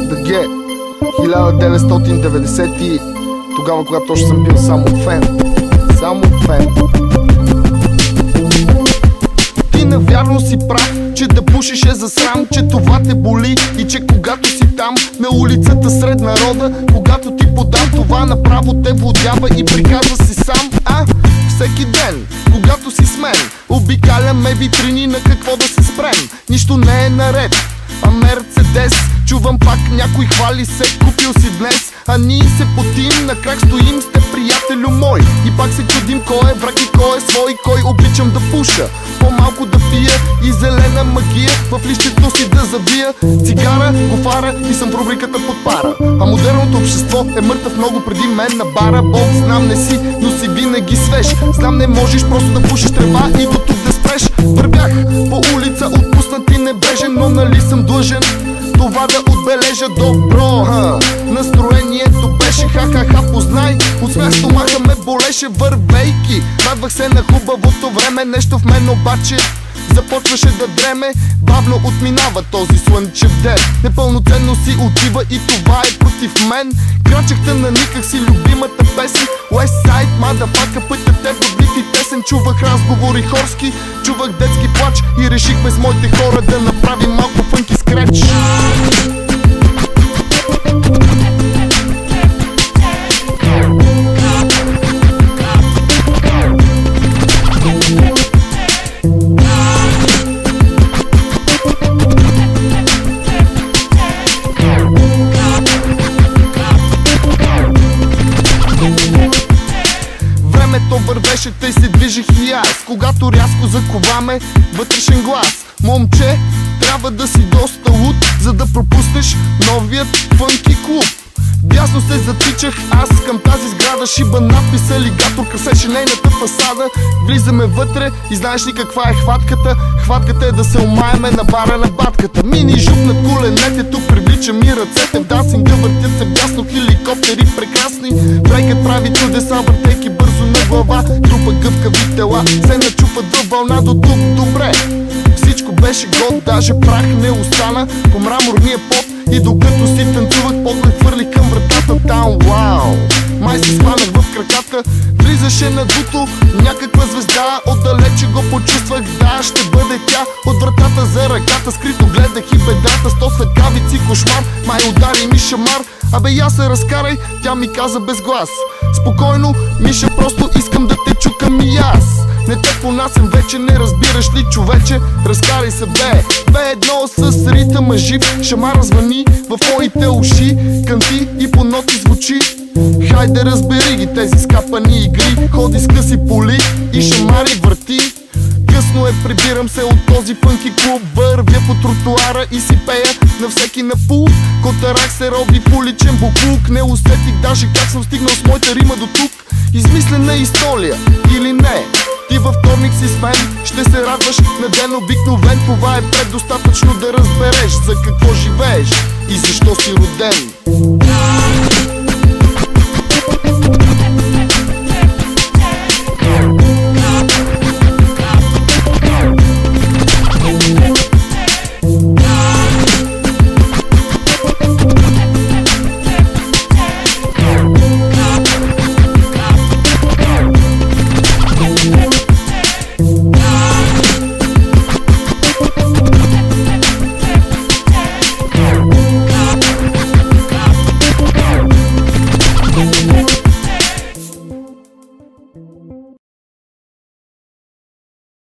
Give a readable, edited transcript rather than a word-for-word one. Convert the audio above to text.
ДГ 1990, тогава, когато още съм бил само фен. Само фен. Ти навярно си прав, че да пушиш е за срам, че това те боли и че когато си там на улицата сред народа, когато ти подам това направо те водява и приказва си сам. Всеки ден, когато си с мен, обикаляме витрини на какво да се спрем. Нищо не е наред, а Мерцедес. Чувам пак някой хвали се, купил си днес. А ние се потим, на крак стоим с те, приятелю мой. И пак се чудим кой е враг и кой е свой. Кой обичам да пуша, по-малко да пия и зелена магия в лището си да завия. Цигара, гофара и съм в рубриката под пара. А модерното общество е мъртъв много преди мен на бара. Бог, знам не си, но си винаги свеж. Знам не можеш просто да пушиш трева и до тук да спреш. Вървях по улица, отпуснат и небрежен, но нали съм длъжен това да отбележа добро. Настроението беше ха-ха-ха, познай. От смях стомаха ме болеше вървейки. Радвах се на хубавото време, нещо в мен обаче започваше да дреме. Бавно отминава този слънчев ден. Непълноценно си отива и това е против мен. Крачехте на никак си любимата песен West Side, motherfucker, пътят е бъдлив и тесен. Чувах разговори хорски, чувах детски плач и решихме с моите хора да направим малко фънки скреч. Вървеше, тъй се движих и аз, когато рязко заковаме вътрешен глас. Момче, трябва да си доста луд, за да пропуснеш новият фънки клуб. Бясно се затичах аз към тази сграда, шиба надпис алигатор красеше нейната фасада. Влизаме вътре и знаеш ли каква е хватката? Хватката е да се омаеме на бара на батката. Мини жуп над коленете, тук привлича ми ръцете. В дансинга въртят се бясно хеликоптери прекрасни. Брейкът прави чудеса, въртейки бързо на глава. Трупа гъвкави тела, се начупват във вълна до тук добре. Всичко беше год, даже прах не остана по мраморния пот. И докато си танцувах, поглед хвърли към вратата там. Вау! Май се схванах в краката, влизаше надуто някаква звезда. Отдалече го почувствах, да, ще бъде тя. От вратата за ръката скрито гледах и бедрата. 100 светкавици, кошмар, май удари ми шамар. Абе я се разкарай, тя ми каза без глас. Спокойно, Миша, просто искам да те чукам и аз. Не те понасям вече, не разбираш ли, човече? Разкарай се, бе едно с ритъма жив. Шамара звъни в моите уши, кънти и по ноти звучи. Хайде разбери ги тези скапани игри. Ходи с къси поли и шамари върти. Късно е, прибирам се от този фънки клуб. Вървя по тротуара и си пея на всеки напул. Котарак се роби в уличен буклук. Не усетих даже как съм стигнал с моята рима до тук. Измислена история или не? Ти във вторник си с мен, ще се радваш на ден обикновен. Това е предостатъчно да разбереш за какво живееш и защо си роден.